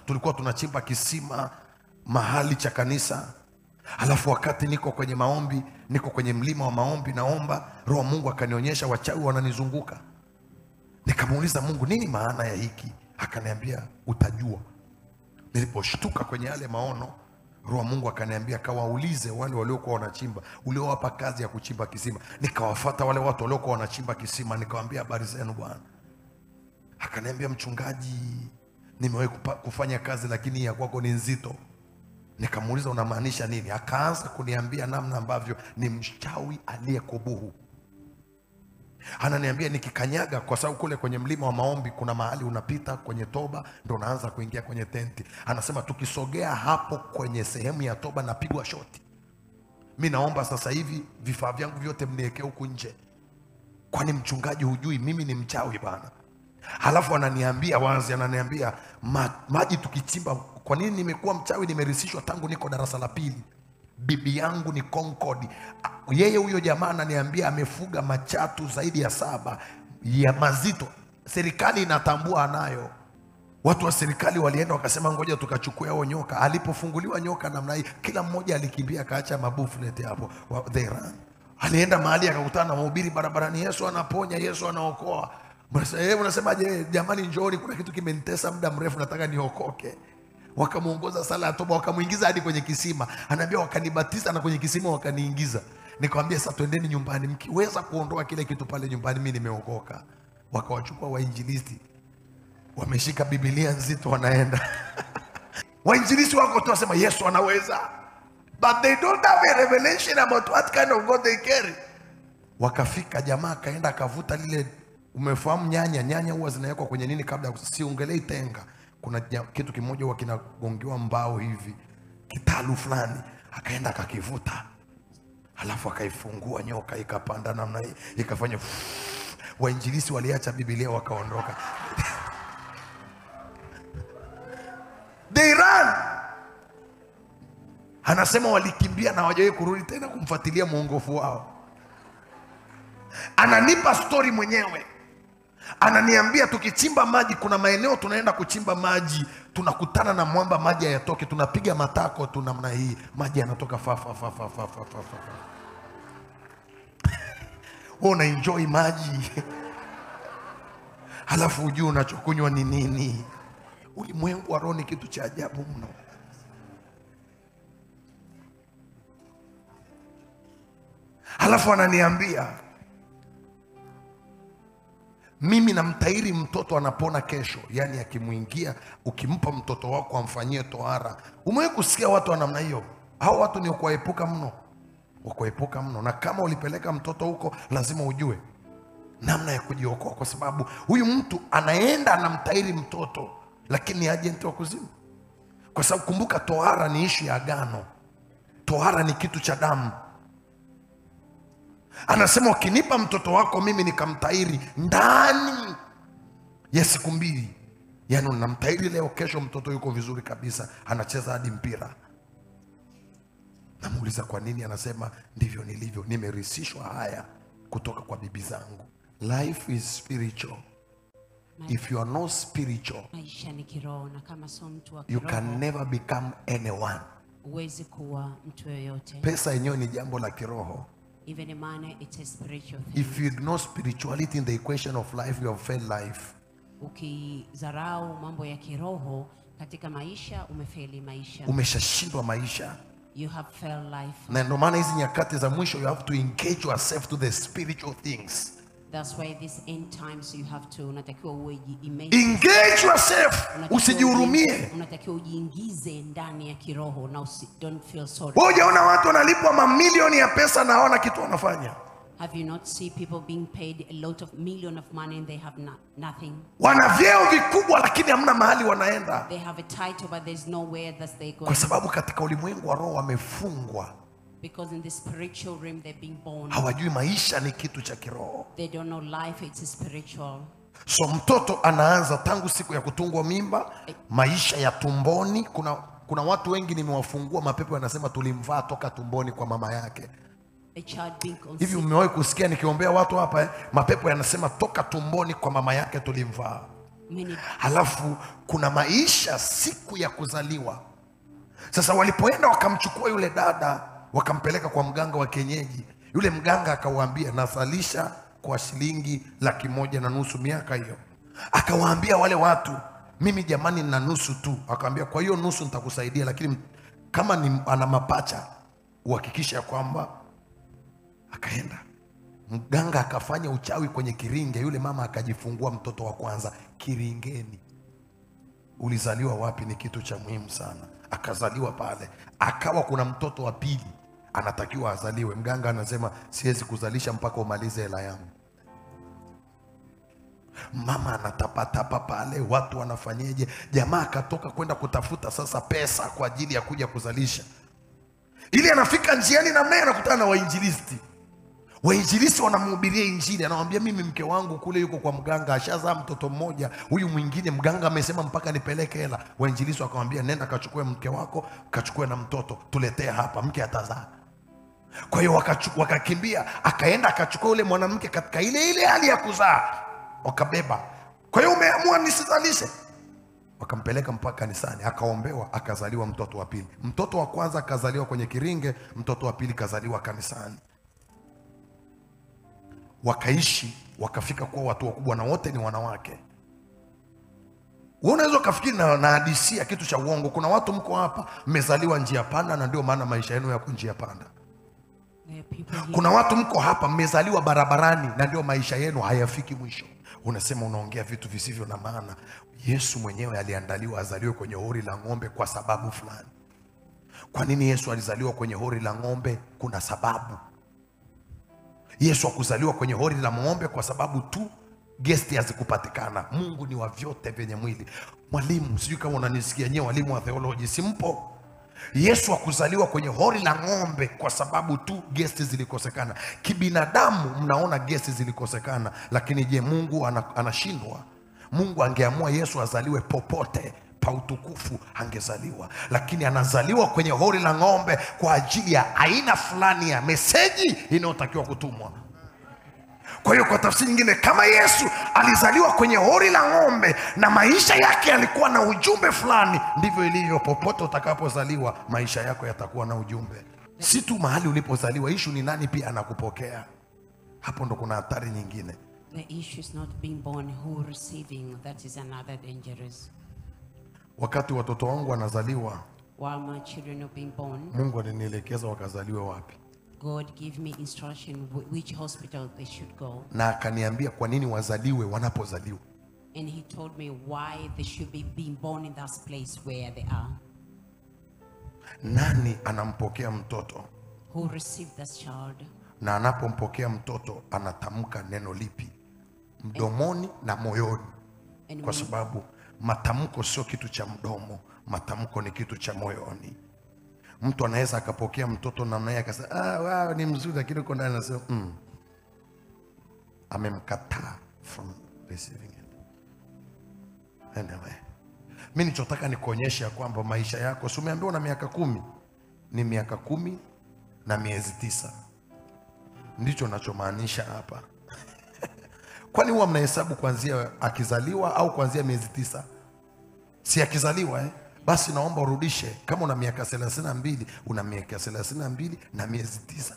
tulikuwa tunachimba kisima mahali cha kanisa. Alafu wakati niko kwenye maombi, niko kwenye mlima wa maombi naomba, Roho Mungu akanionyesha wachawi wananizunguka. Nikamuuliza Mungu, nini maana ya hiki? Akaniambia utajua. Niliposhtuka kwenye yale maono, Roho Mungu akaniambia kawaulize wale waliokuwa wanachimba, uliowapa kazi ya kuchimba kisima. Nikawafuata wale watu waliokuwa wanachimba kisima, nikawaambia habari zenu bwana. Akaniambia mchungaji, nimewahi kufanya kazi lakini ya kwako ni nzito. Nikamuuliza unamaanisha nini? Akaanza kuniambia namna ambavyo ni mchawi aliyekobuhu. Ananiambia nikikanyaga, kwa sababu kule kwenye mlima wa maombi kuna mahali unapita kwenye toba ndio unaanza kuingia kwenye tenti. Anasema tukisogea hapo kwenye sehemu ya toba napigwa shoti. Mimi naomba sasa hivi vifaa vyangu vyote mniwekee huku nje. Kwani mchungaji hujui mimi ni mchawi bana? Halafu ananiambia wazi, ananiambia maji tukichimba. Kwa nini nimekuwa mchawi? Nimerisishwa tangu niko darasa la pili. Bibi yangu ni Concord. Yeye huyo jamaa ananiambia amefuga machatu zaidi ya 7 ya mazito. Serikali inatambua anayo. Watu wa serikali walienda wakasema ngoja tukachukue hao nyoka. Alipofunguliwa nyoka namna hii, kila mmoja alikimbia akaacha mabuflet hapo. They ran. Alienda mahali akakutana na mhubiri barabarani, Yesu anaponya, Yesu anaokoa. Unasemaje jamani, njooni kuna kitu kimenitesa muda mrefu nataka niokoke. Wakamuongoza sala ya toba, wakamuingiza hadi kwenye kisima. Anaambia wakanibatiza na kwenye kisima wakaniingiza. Nikamwambia sasa twendeni nyumbani, mkiweza kuondoa kile kitu pale nyumbani mimi nimeokoka. Wakawachukua wainjilisti, wameshika Biblia nzito wanaenda. Wainjilisti wako tu wasema Yesu anaweza, but they don't have a revelation about what kind of God they carry. Wakafika, jamaa kaenda akavuta lile, umefahamu nyanya huwa zinawekwa kwenye nini kabla, siongelei tenga. Kuna kitu kimoja huwa kinagongewa mbao hivi, kitalu fulani, akaenda akakivuta. Halafu akaifungua nyoka ikapanda namna hii, ikafanya wainjilisi waliacha Biblia wakaondoka. They ran. Anasema walikimbia na hawajawahi kurudi tena kumfuatilia muongofu wao. Ananipa story mwenyewe. Ananiambia tukichimba maji, kuna maeneo tunaenda kuchimba maji, tunakutana na mwamba, maji hayatoki, tunapiga matako tu namna hii, maji yanatoka fa. Una enjoy maji. Halafu ujue unachokunywa ni nini. Ulimwengu wa roho ni kitu cha ajabu mno. Halafu ananiambia mimi namtahiri mtoto anapona kesho. Yani akimuingia, ukimpa mtoto wako amfanyie tohara. Umewahi kusikia watu wa namna hiyo? Hao watu ni kuepuka mno. Wakuepuka mno. Na kama ulipeleka mtoto huko, lazima ujue namna ya kujiokoa, kwa sababu huyu mtu anaenda anamtahiri mtoto, lakini ni agent wa kuzimu. Kwa sababu kumbuka, tohara ni ishu ya agano. Tohara ni kitu cha damu. Anasema ukinipa mtoto wako mimi nikamtahiri ndani ya siku 2, yani unamtahiri leo, kesho mtoto yuko vizuri kabisa, anacheza hadi mpira. Namuuliza kwa nini? Anasema ndivyo nilivyo, nimerisishwa haya kutoka kwa bibi zangu. Life is spiritual. If you are not spiritual, maisha ni kiroho, na kama sio mtu wa kiroho, you can never become anyone. Huwezi kuwa mtu yoyote. Pesa yenyewe ni jambo la kiroho. Even money, it's a spiritual thing. If you ignore spirituality in the equation of life, you have failed life. Ukizarau mambo ya kiroho katika maisha, umefeli maisha. Umeshashindwa maisha. You have failed life. Na ndio maana hizi nyakati za mwisho you have to engage yourself to the spiritual things. That's why this end times you have to, unatakiwa uwe engage yourself. Usijihurumie. Unatakiwa ujiingize ndani ya kiroho na don't feel sorry. Wewe unaona watu wanalipwa mamilioni ya pesa na hawana kitu wanafanya. Have you not seen people being paid a lot of million of money and they have nothing? Wana vyeo vikubwa lakini hamna mahali wanaenda. They have a title but there's nowhere that they go. Kwa sababu katika ulimwengu wa roho wamefungwa. Because in the spiritual realm they're being born. Hawajui maisha ni kitu cha kiroho. They don't know life, it's spiritual. So mtoto anaanza tangu siku ya kutungwa mimba, maisha ya tumboni. Kuna watu wengi nimewafungua, mapepo yanasema tulimvaa toka tumboni kwa mama yake. Hivi umewahi kusikia nikiombea watu hapa mapepo yanasema toka tumboni kwa mama yake tulimvaa? Halafu kuna maisha siku ya kuzaliwa. Sasa walipoenda wakamchukua yule dada wakampeleka kwa mganga wa kienyeji. Yule mganga akawaambia nazalisha kwa shilingi 1,500,000 miaka hiyo. Akawaambia wale watu, mimi jamani nina nusu tu. Akawaambia kwa hiyo nusu nitakusaidia, lakini kama ni ana mapacha uhakikisha kwamba. Akaenda mganga akafanya uchawi kwenye kiringe. Yule mama akajifungua mtoto wa kwanza kiringeni. Ulizaliwa wapi ni kitu cha muhimu sana. Akazaliwa pale. Akawa kuna mtoto wa pili anatakiwa azaliwe. Mganga anasema siwezi kuzalisha mpaka umalize hela yangu. Mama anatapatapa pale, watu wanafanyeje? Jamaa akatoka kwenda kutafuta sasa pesa kwa ajili ya kuja kuzalisha. Ili anafika njiani na mnaye anakutana na wainjilisti. Wainjilisti wanamhubiria injili, anamwambia mimi mke wangu kule yuko kwa mganga ashazaa mtoto mmoja, huyu mwingine mganga amesema mpaka nipeleke hela. Wainjilisti wakamwambia nenda kachukue mke wako, kachukue na mtoto, tuletee hapa, mke atazaa. Kwa hiyo wakakimbia, akaenda akachukua yule mwanamke katika ile hali ya kuzaa, wakabeba. Kwa hiyo umeamua nisizalishe. Wakampeleka mpaka kanisani, akaombewa, akazaliwa mtoto wa pili. Mtoto wa kwanza akazaliwa kwenye kiringe, mtoto wa pili kazaliwa kanisani. Wakaishi, wakafika kuwa watu wakubwa na wote ni wanawake. Wewe unaweza kufikiri na hadisia kitu cha uongo. Kuna watu mko hapa mmezaliwa njia panda na ndio maana maisha yenu yako njia panda. Kuna watu mko hapa mmezaliwa barabarani na ndio maisha yenu hayafiki mwisho. Unasema unaongea vitu visivyo na maana. Yesu mwenyewe aliandaliwa azaliwe kwenye hori la ng'ombe kwa sababu fulani. Kwa nini Yesu alizaliwa kwenye hori la ng'ombe? Kuna sababu. Yesu hakuzaliwa kwenye hori la ng'ombe kwa sababu tu gesti hazikupatikana. Mungu ni wa vyote vyenye mwili. Mwalimu, sijui kama unanisikia nyewe walimu wa theology, simpo. Yesu hakuzaliwa kwenye hori la ng'ombe kwa sababu tu gesti zilikosekana. Kibinadamu mnaona gesti zilikosekana, lakini je, Mungu anashindwa? Mungu angeamua Yesu azaliwe popote pa utukufu angezaliwa, lakini anazaliwa kwenye hori la ng'ombe kwa ajili ya aina fulani ya meseji inayotakiwa kutumwa. Kwa hiyo kwa tafsiri nyingine, kama Yesu alizaliwa kwenye hori la ng'ombe na maisha yake yalikuwa na ujumbe fulani, ndivyo ilivyo popote utakapozaliwa, maisha yako yatakuwa na ujumbe. Si tu mahali ulipozaliwa, issue ni nani pia anakupokea. Hapo ndo kuna hatari nyingine. The issue is not being born, who receiving, that is another dangerous. Wakati watoto wangu wanazaliwa, while my children are being born, Mungu alinielekeza wakazaliwe wapi. God gave me instruction which hospital they should go. Na akaniambia kwa nini wazaliwe wanapozaliwa. And he told me why they should be being born in that place where they are. Nani anampokea mtoto? Who received that child? Na anapompokea mtoto anatamka neno lipi? Mdomoni na moyoni. Kwa sababu matamko sio kitu cha mdomo, matamko ni kitu cha moyoni. Mtu anaweza akapokea mtoto na naye akasema wow, ni mzuri, lakini uko ndani anasema amemkataa from receiving it. Anyway, mimi nichotaka nikuonyesha kwamba maisha yako, si umeambiwa na miaka 10, ni miaka 10 na miezi 9. Ndicho ninachomaanisha hapa. Kwani huwa mnahesabu kuanzia akizaliwa au kuanzia miezi 9? Si akizaliwa Basi naomba urudishe, kama una miaka 32, una miaka 32 na miezi 9.